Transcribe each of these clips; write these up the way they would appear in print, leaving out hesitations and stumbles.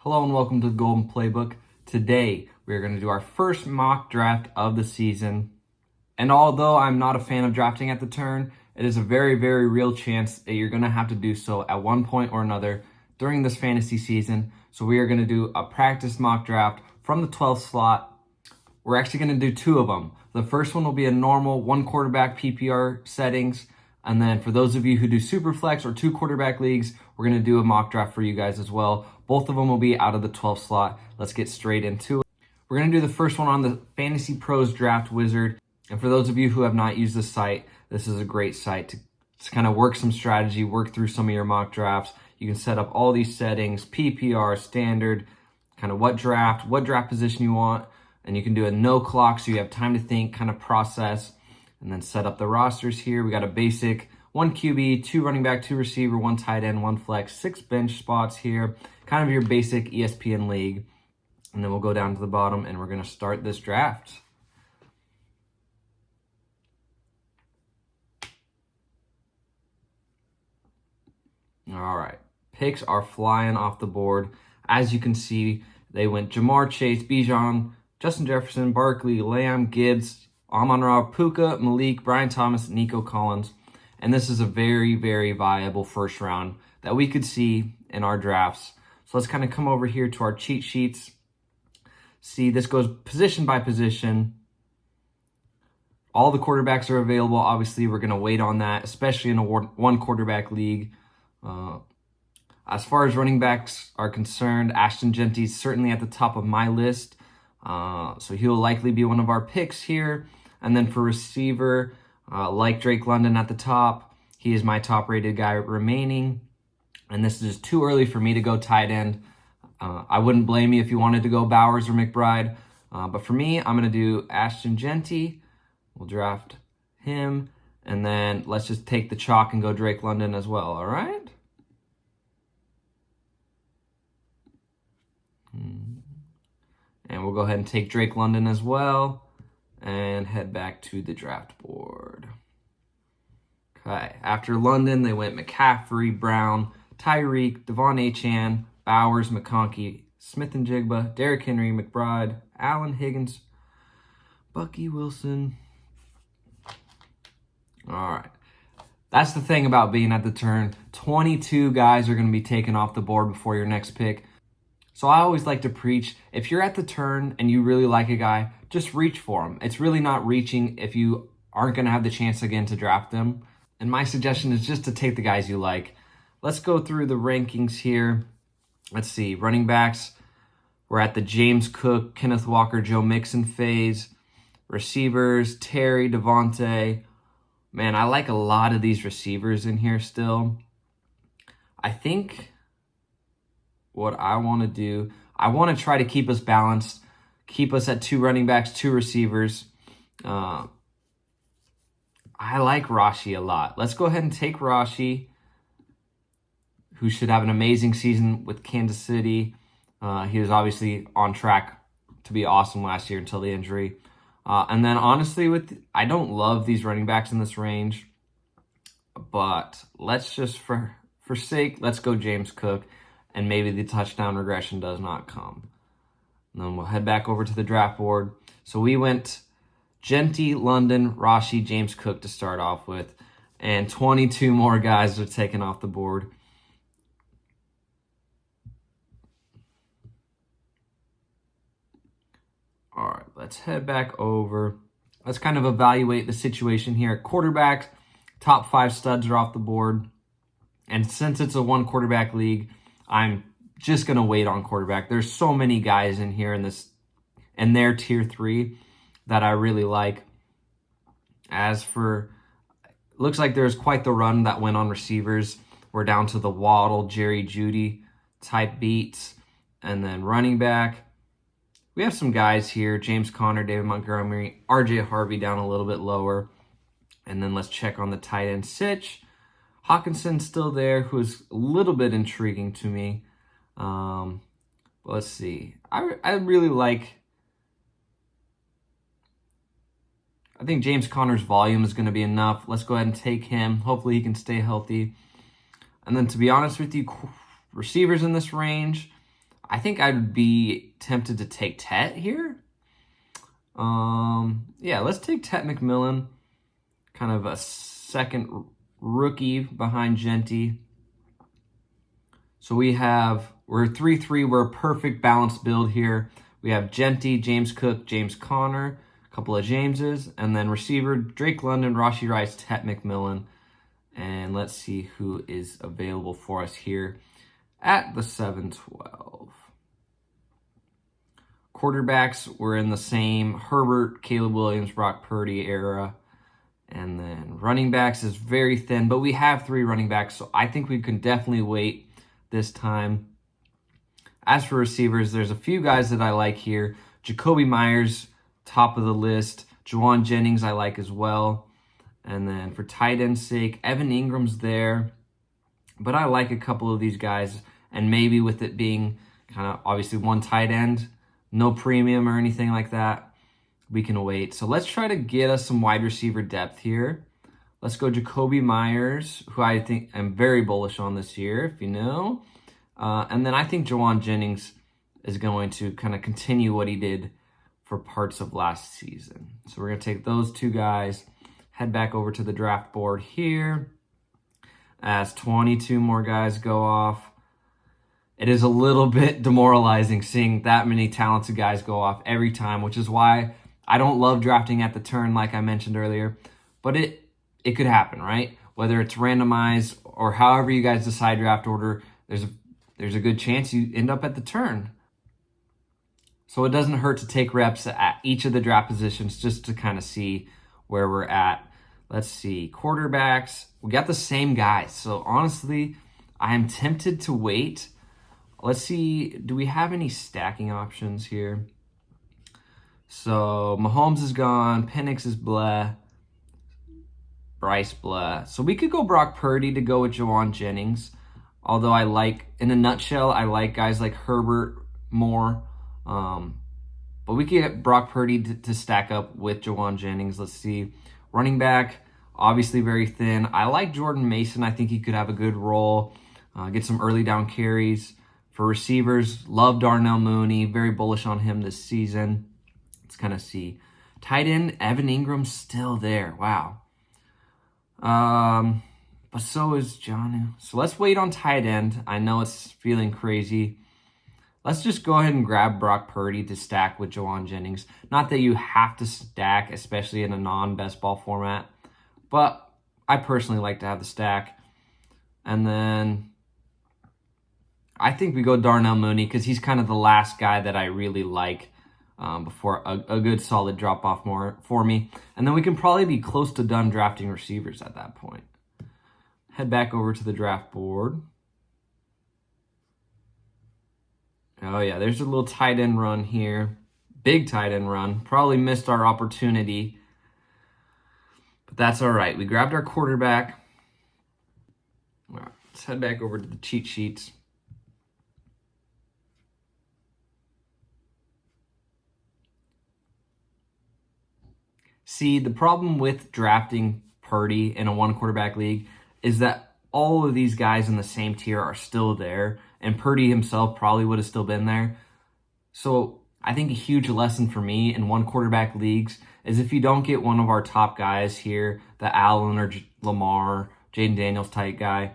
Hello and welcome to the Golden Playbook. Today we are going to do our first mock draft of the season. And although I'm not a fan of drafting at the turn, it is a very, very real chance that you're going to have to do so at one point or another during this fantasy season. So we are going to do a practice mock draft from the 12th slot. We're actually going to do two of them. The first one will be a normal one quarterback PPR settings. And then for those of you who do Superflex or two quarterback leagues, we're going to do a mock draft for you guys as well. Both of them will be out of the 12th slot. Let's get straight into it. We're going to do the first one on the Fantasy Pros Draft Wizard. And for those of you who have not used this site, this is a great site to kind of work some strategy, work through some of your mock drafts. You can set up all these settings, PPR, standard, kind of what draft position you want. And you can do a no clock so you have time to think, kind of process, and then set up the rosters here. We got a basic 1 QB, 2 running back, 2 receiver, 1 tight end, 1 flex, 6 bench spots here. Kind of your basic ESPN league. And then we'll go down to the bottom and we're going to start this draft. All right. Picks are flying off the board. As you can see, they went Jamar Chase, Bijan, Justin Jefferson, Barkley, Lamb, Gibbs, Amon-Ra, Puka, Malik, Brian Thomas, Nico Collins. And this is a very, very viable first round that we could see in our drafts. So let's kind of come over here to our cheat sheets. See, this goes position by position. All the quarterbacks are available. Obviously, we're going to wait on that, especially in a one quarterback league. As far as running backs are concerned, Ashton Genty's certainly at the top of my list. So he'll likely be one of our picks here. And then for receiver, like Drake London at the top, he is my top rated guy remaining. And this is too early for me to go tight end. I wouldn't blame you if you wanted to go Bowers or McBride. But for me, I'm going to do Ashton Genty. We'll draft him. And then let's just take the chalk and go Drake London as well, all right? And we'll go ahead and take Drake London as well and head back to the draft board. Okay, after London, they went McCaffrey, Brown, Tyreek, Devon Achane, Bowers, McConkey, Smith and Jigba, Derrick Henry, McBride, Allen, Higgins, Bucky Wilson. All right. That's the thing about being at the turn. 22 guys are going to be taken off the board before your next pick. So I always like to preach, if you're at the turn and you really like a guy, just reach for him. It's really not reaching if you aren't going to have the chance again to draft them. And my suggestion is just to take the guys you like. Let's go through the rankings here. Let's see. Running backs, we're at the James Cook, Kenneth Walker, Joe Mixon phase. Receivers, Terry, Devontae. Man, I like a lot of these receivers in here still. I think what I want to do, I want to try to keep us balanced, keep us at 2 running backs, 2 receivers. I like Rashi a lot. Let's go ahead and take Rashi, who should have an amazing season with Kansas City. He was obviously on track to be awesome last year until the injury. And then honestly, I don't love these running backs in this range, but let's just, for sake, let's go James Cook. And maybe the touchdown regression does not come. And then we'll head back over to the draft board. So we went Genty, London, Rashi, James Cook to start off with. And 22 more guys are taken off the board. All right, let's head back over. Let's kind of evaluate the situation here. Quarterbacks, top 5 studs are off the board. And since it's a one quarterback league, I'm just going to wait on quarterback. There's so many guys in here in their tier 3 that I really like. As for, looks like there's quite the run that went on receivers. We're down to the Waddle, Jerry Jeudy type beats. And then running back, we have some guys here. James Conner, David Montgomery, RJ Harvey down a little bit lower. And then let's check on the tight end Sitch. Hawkinson's still there, who is a little bit intriguing to me. Let's see. I really like... I think James Conner's volume is going to be enough. Let's go ahead and take him. Hopefully he can stay healthy. And then to be honest with you, receivers in this range, I think I'd be tempted to take Tet here. Yeah, let's take Tet McMillan, kind of a second rookie behind Genty. So we're 3-3. We're a perfect balanced build here. We have Genty, James Cook, James Conner, a couple of Jameses, and then receiver Drake London, Rashee Rice, Tet McMillan. And let's see who is available for us here at the 7-12. Quarterbacks, we're in the same Herbert, Caleb Williams, Brock Purdy era. And then running backs is very thin, but we have 3 running backs, so I think we can definitely wait this time. As for receivers, there's a few guys that I like here. Jacoby Myers, top of the list. Juwan Jennings I like as well. And then for tight end's sake, Evan Ingram's there. But I like a couple of these guys, and maybe with it being kind of obviously one tight end, no premium or anything like that, we can wait. So let's try to get us some wide receiver depth here. Let's go Jacoby Myers, who I think I'm very bullish on this year, if you know. And then I think Juwan Jennings is going to kind of continue what he did for parts of last season. So we're going to take those 2 guys, head back over to the draft board here as 22 more guys go off. It is a little bit demoralizing seeing that many talented guys go off every time, which is why I don't love drafting at the turn like I mentioned earlier. But it could happen, right? Whether it's randomized or however you guys decide draft order, there's a good chance you end up at the turn. So it doesn't hurt to take reps at each of the draft positions just to kind of see where we're at. Let's see, quarterbacks, we got the same guys. So honestly, I am tempted to wait. Let's see, do we have any stacking options here? So Mahomes is gone, Penix is bleh, Bryce bleh. So we could go Brock Purdy to go with Juwan Jennings. Although in a nutshell, I like guys like Herbert more. But we could get Brock Purdy to stack up with Juwan Jennings. Let's see. Running back, obviously very thin. I like Jordan Mason. I think he could have a good role, get some early down carries. For receivers, love Darnell Mooney. Very bullish on him this season. Let's kind of see. Tight end, Evan Ingram's still there. Wow. But so is John. So let's wait on tight end. I know it's feeling crazy. Let's just go ahead and grab Brock Purdy to stack with Juwan Jennings. Not that you have to stack, especially in a non-best ball format. But I personally like to have the stack. And then I think we go Darnell Mooney because he's kind of the last guy that I really like before a good solid drop-off more for me. And then we can probably be close to done drafting receivers at that point. Head back over to the draft board. Oh yeah, there's a little tight end run here. Big tight end run. Probably missed our opportunity. But that's all right. We grabbed our quarterback. All right, let's head back over to the cheat sheets. See, the problem with drafting Purdy in a 1-quarterback league is that all of these guys in the same tier are still there, and Purdy himself probably would have still been there. So I think a huge lesson for me in 1-quarterback leagues is if you don't get one of our top guys here, the Allen or Lamar, Jaden Daniels type guy,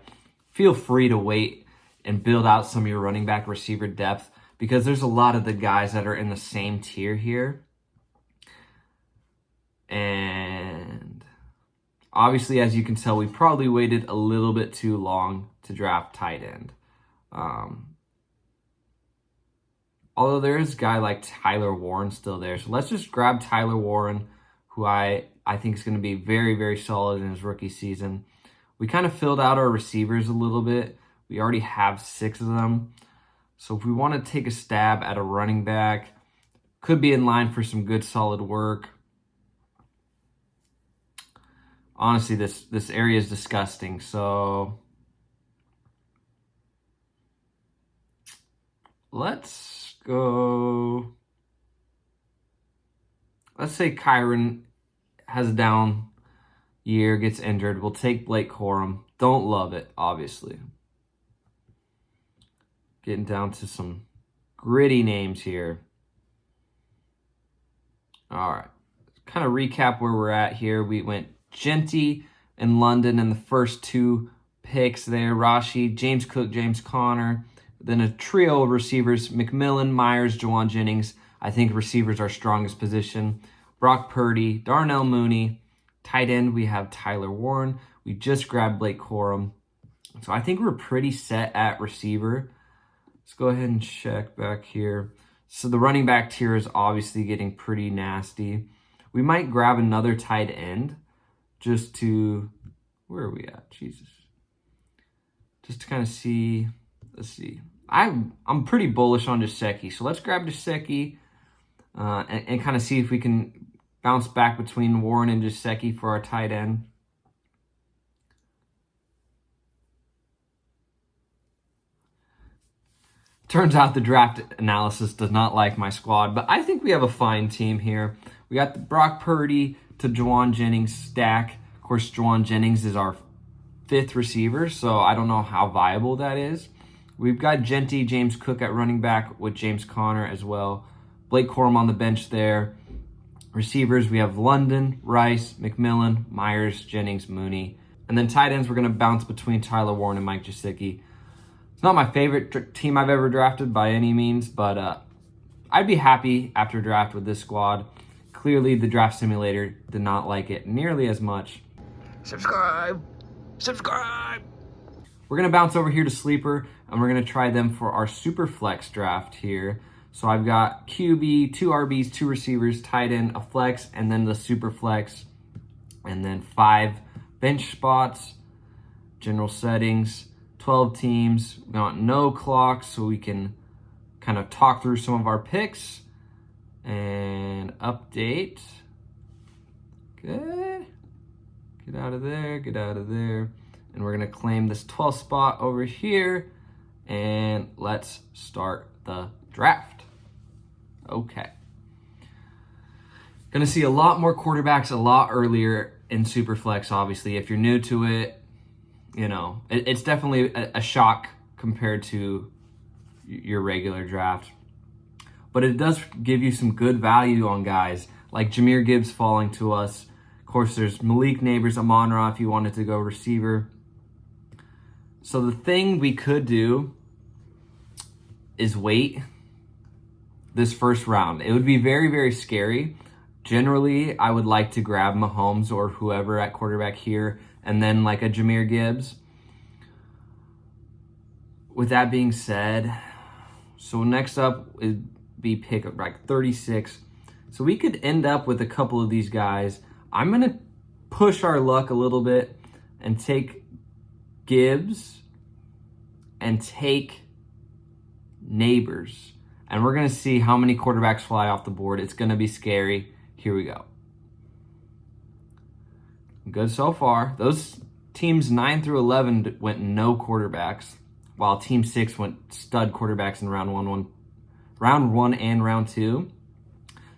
feel free to wait and build out some of your running back receiver depth because there's a lot of the guys that are in the same tier here. And obviously, as you can tell, we probably waited a little bit too long to draft tight end. Although there is a guy like Tyler Warren still there. So let's just grab Tyler Warren, who I think is going to be very, very solid in his rookie season. We kind of filled out our receivers a little bit. We already have 6 of them. So if we want to take a stab at a running back, could be in line for some good solid work. Honestly, this area is disgusting. So let's go. Let's say Kyron has a down year, gets injured. We'll take Blake Corum. Don't love it, obviously. Getting down to some gritty names here. All right. Kind of recap where we're at here. We went Genty and London in the first 2 picks there. Rashi, James Cook, James Conner. Then a trio of receivers, McMillan, Myers, Jawan Jennings. I think receivers our strongest position. Brock Purdy, Darnell Mooney. Tight end, we have Tyler Warren. We just grabbed Blake Corum. So I think we're pretty set at receiver. Let's go ahead and check back here. So the running back tier is obviously getting pretty nasty. We might grab another tight end just to, where are we at? Jesus. Just to kind of see, let's see. I'm pretty bullish on Gesicki. So let's grab Gesicki and kind of see if we can bounce back between Warren and Gesicki for our tight end. Turns out the draft analysis does not like my squad, but I think we have a fine team here. We got the Brock Purdy to Jawan Jennings stack. Of course, Jawan Jennings is our 5th receiver, so I don't know how viable that is. We've got Genty, James Cook at running back with James Conner as well. Blake Corum on the bench there. Receivers, we have London, Rice, McMillan, Myers, Jennings, Mooney. And then tight ends, we're going to bounce between Tyler Warren and Mike Gesicki. It's not my favorite team I've ever drafted by any means, but I'd be happy after draft with this squad. Clearly, the draft simulator did not like it nearly as much. Subscribe! Subscribe! We're going to bounce over here to Sleeper, and we're going to try them for our Superflex draft here. So I've got QB, 2 RBs, 2 receivers, tight end, a flex, and then the Superflex, and then 5 bench spots, general settings, 12 teams. We want no clock so we can kind of talk through some of our picks and update. Good. Get out of there, get out of there. And we're going to claim this 12th spot over here, and let's start the draft. Okay. Going to see a lot more quarterbacks a lot earlier in Superflex, obviously. If you're new to it, you know, it's definitely a shock compared to your regular draft. But it does give you some good value on guys like Jahmyr Gibbs falling to us. Of course, there's Malik Neighbors, Amon-Ra if you wanted to go receiver. So the thing we could do is wait this first round. It would be very, very scary. Generally, I would like to grab Mahomes or whoever at quarterback here, and then like a Jahmyr Gibbs. With that being said, so next up would be pick up like 36. So we could end up with a couple of these guys. I'm going to push our luck a little bit and take Gibbs and take Neighbors. And we're going to see how many quarterbacks fly off the board. It's going to be scary. Here we go. Good so far. Those teams 9 through 11 went no quarterbacks, while team 6 went stud quarterbacks in round one and round 2.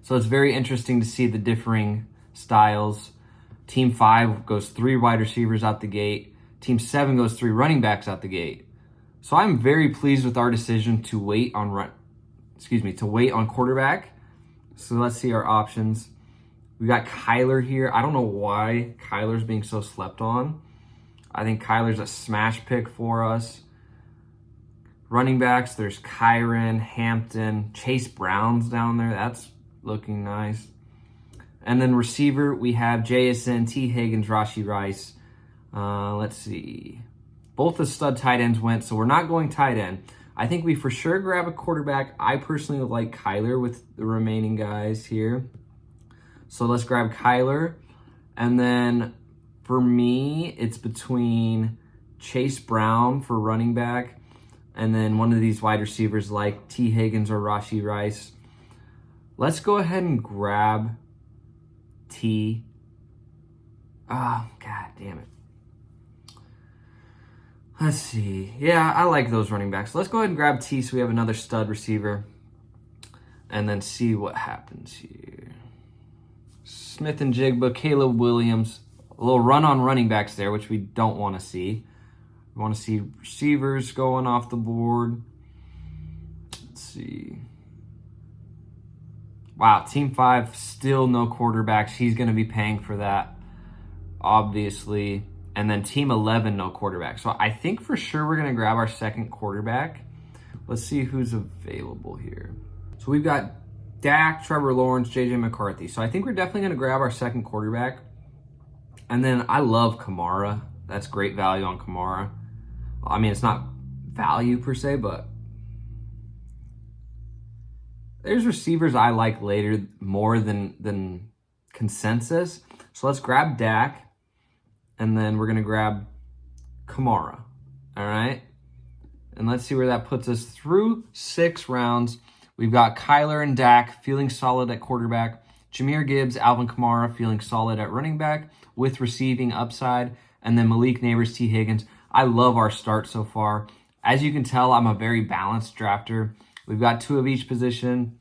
So it's very interesting to see the differing styles. Team 5 goes 3 wide receivers out the gate. Team 7 goes 3 running backs out the gate. So I'm very pleased with our decision to wait on quarterback. So let's see our options. We got Kyler here. I don't know why Kyler's being so slept on. I think Kyler's a smash pick for us. Running backs, there's Kyron, Hampton, Chase Brown's down there. That's looking nice. And then receiver, we have JSN, T. Higgins, Rashi Rice. Let's see. Both the stud tight ends went, so we're not going tight end. I think we for sure grab a quarterback. I personally like Kyler with the remaining guys here. So let's grab Kyler. And then for me, it's between Chase Brown for running back and then one of these wide receivers like T. Higgins or Rashi Rice. Let's go ahead and grab T. Oh, God damn it. Let's see. Yeah, I like those running backs. Let's go ahead and grab T so we have another stud receiver and then see what happens here. Smith and Jigba, Caleb Williams, a little run on running backs there, which we don't want to see. We want to see receivers going off the board. Let's Let's see. Wow, Team 5, still no quarterbacks. He's going to be paying for that, obviously. And then Team 11, no quarterback. So I think for sure we're going to grab our second quarterback. Let's see who's available here. So we've got Dak, Trevor Lawrence, JJ McCarthy. So I think we're definitely going to grab our second quarterback. And then I love Kamara. That's great value on Kamara. I mean, it's not value per se, but there's receivers I like later more than consensus. So let's grab Dak, and then we're going to grab Kamara. All right? And let's see where that puts us through 6 rounds. We've got Kyler and Dak feeling solid at quarterback. Jahmyr Gibbs, Alvin Kamara feeling solid at running back with receiving upside. And then Malik Neighbors, T. Higgins. I love our start so far. As you can tell, I'm a very balanced drafter. We've got 2 of each position.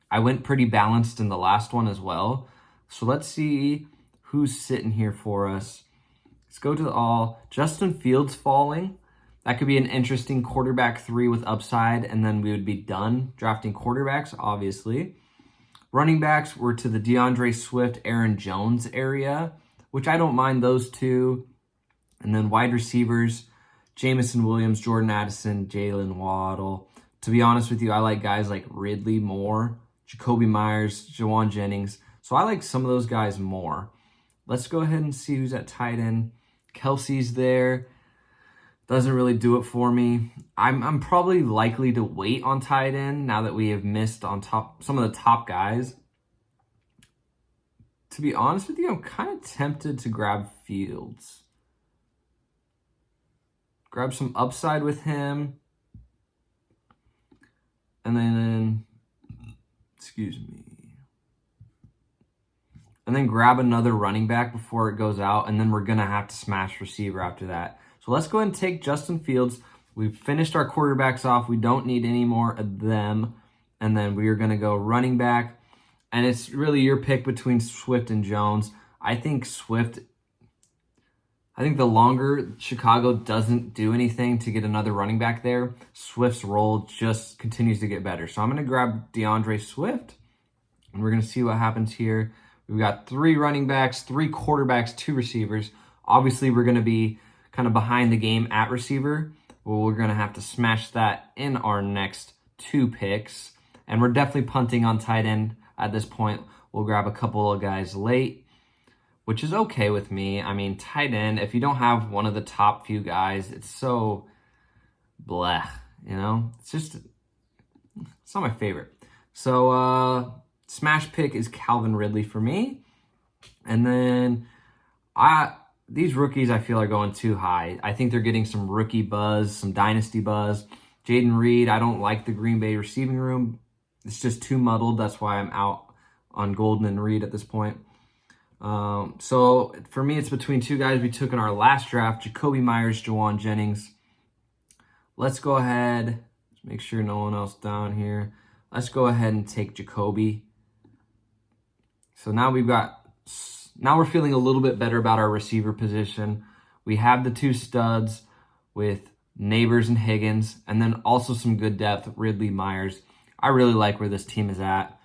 I went pretty balanced in the last one as well. So let's see who's sitting here for us. Let's go to the all. Justin Fields falling. That could be an interesting quarterback 3 with upside, and then we would be done drafting quarterbacks, obviously. Running backs were to the DeAndre Swift, Aaron Jones area, which I don't mind those 2. And then wide receivers, Jamison Williams, Jordan Addison, Jalen Waddle. To be honest with you, I like guys like Ridley more, Jacoby Myers, Jawan Jennings. So I like some of those guys more. Let's go ahead and see who's at tight end. Kelsey's there. Doesn't really do it for me. I'm probably likely to wait on tight end now that we have missed on some of the top guys. To be honest with you, I'm kind of tempted to grab Fields. Grab some upside with him. And then, excuse me. And then grab another running back before it goes out. And then we're going to have to smash receiver after that. So let's go ahead and take Justin Fields. We've finished our quarterbacks off. We don't need any more of them. And then we are going to go running back. And it's really your pick between Swift and Jones. I think the longer Chicago doesn't do anything to get another running back there, Swift's role just continues to get better. So I'm going to grab DeAndre Swift. And we're going to see what happens here. We've got 3 running backs, 3 quarterbacks, 2 receivers. Obviously, we're going to be kind of behind the game at receiver. Well, we're going to have to smash that in our next 2 picks. And we're definitely punting on tight end at this point. We'll grab a couple of guys late, which is okay with me. I mean, tight end, if you don't have one of the top few guys, it's so bleh, you know? It's not my favorite. So, smash pick is Calvin Ridley for me. And then these rookies I feel are going too high. I think they're getting some rookie buzz, some dynasty buzz. Jaden Reed, I don't like the Green Bay receiving room. It's just too muddled. That's why I'm out on Golden and Reed at this point. So for me, it's between 2 guys we took in our last draft, Jacoby Myers, Jawan Jennings. Let's go ahead. Let's make sure no one else down here. Let's go ahead and take Jacoby. So now we're feeling a little bit better about our receiver position. We have the 2 studs with Neighbors and Higgins, and then also some good depth, Ridley, Myers. I really like where this team is at.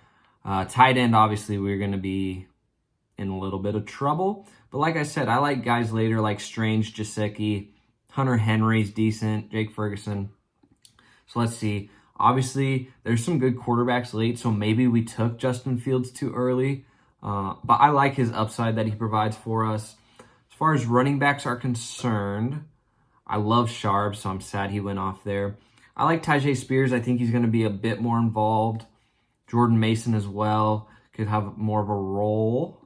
Tight end, obviously, we're going to be in a little bit of trouble. But like I said, I like guys later like Strange, Gesicki, Hunter Henry's decent, Jake Ferguson. So let's see. Obviously, there's some good quarterbacks late, so maybe we took Justin Fields too early. But I like his upside that he provides for us. As far as running backs are concerned, I love Sharp, so I'm sad he went off there. I like Tyjae Spears. I think he's going to be a bit more involved. Jordan Mason as well could have more of a role.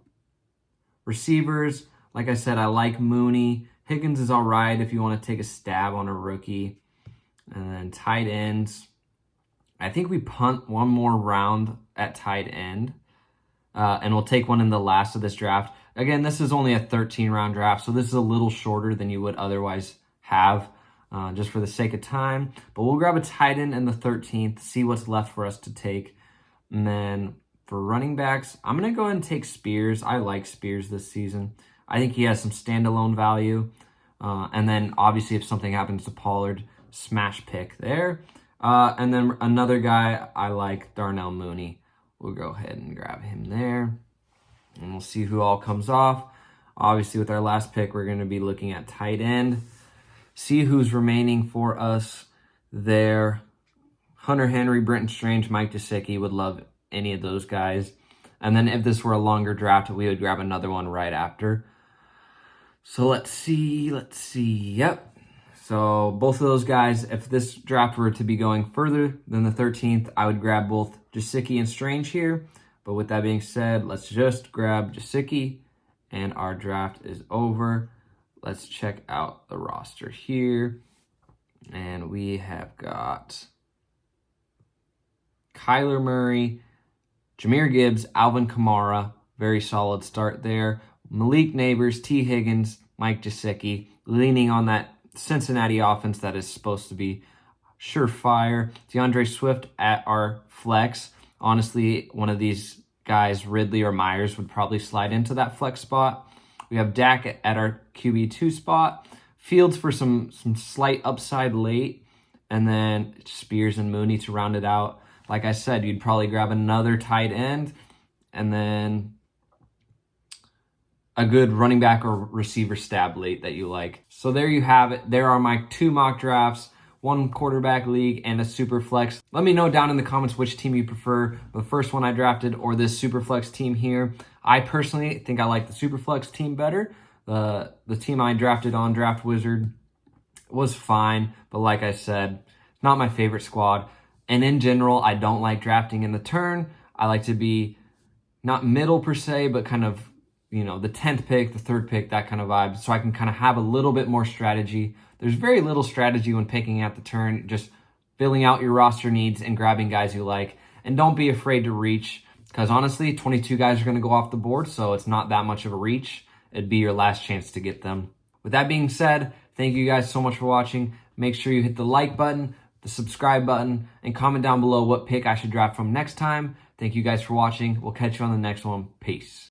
Receivers, like I said, I like Mooney. Higgins is all right if you want to take a stab on a rookie. And then tight ends, I think we punt one more round at tight end. And we'll take one in the last of this draft. Again, this is only a 13-round draft, so this is a little shorter than you would otherwise have, just for the sake of time. But we'll grab a tight end in the 13th, see what's left for us to take. And then for running backs, I'm going to go ahead and take Spears. I like Spears this season. I think he has some standalone value. And then, obviously, if something happens to Pollard, smash pick there. And then another guy I like, Darnell Mooney. We'll go ahead and grab him there. And we'll see who all comes off. Obviously, with our last pick, we're going to be looking at tight end. See who's remaining for us there. Hunter Henry, Brenton Strange, Mike Gesicki. Would love any of those guys. And then if this were a longer draft, we would grab another one right after. So let's see. Yep. So both of those guys, if this draft were to be going further than the 13th, I would grab both Gesicki and Strange here. But with that being said, let's just grab Gesicki, and our draft is over. Let's check out the roster here. And we have got Kyler Murray, Jahmyr Gibbs, Alvin Kamara. Very solid start there. Malik Neighbors, T. Higgins, Mike Gesicki, leaning on that Cincinnati offense that is supposed to be surefire. DeAndre Swift at our flex. Honestly, one of these guys, Ridley or Myers, would probably slide into that flex spot. We have Dak at our QB2 spot. Fields for some slight upside late. And then Spears and Mooney to round it out. Like I said, you'd probably grab another tight end. And then a good running back or receiver stab late that you like. So there you have it. There are my 2 mock drafts, 1 quarterback league and a Superflex. Let me know down in the comments which team you prefer, the first one I drafted or this Superflex team here. I personally think I like the Superflex team better. The team I drafted on Draft Wizard was fine, but like I said, not my favorite squad. And in general, I don't like drafting in the turn. I like to be not middle per se, but kind of, the 10th pick, the 3rd pick, that kind of vibe. So I can kind of have a little bit more strategy. There's very little strategy when picking at the turn, just filling out your roster needs and grabbing guys you like. And don't be afraid to reach, because honestly, 22 guys are going to go off the board, so it's not that much of a reach. It'd be your last chance to get them. With that being said, thank you guys so much for watching. Make sure you hit the like button, the subscribe button, and comment down below what pick I should draft from next time. Thank you guys for watching. We'll catch you on the next one. Peace.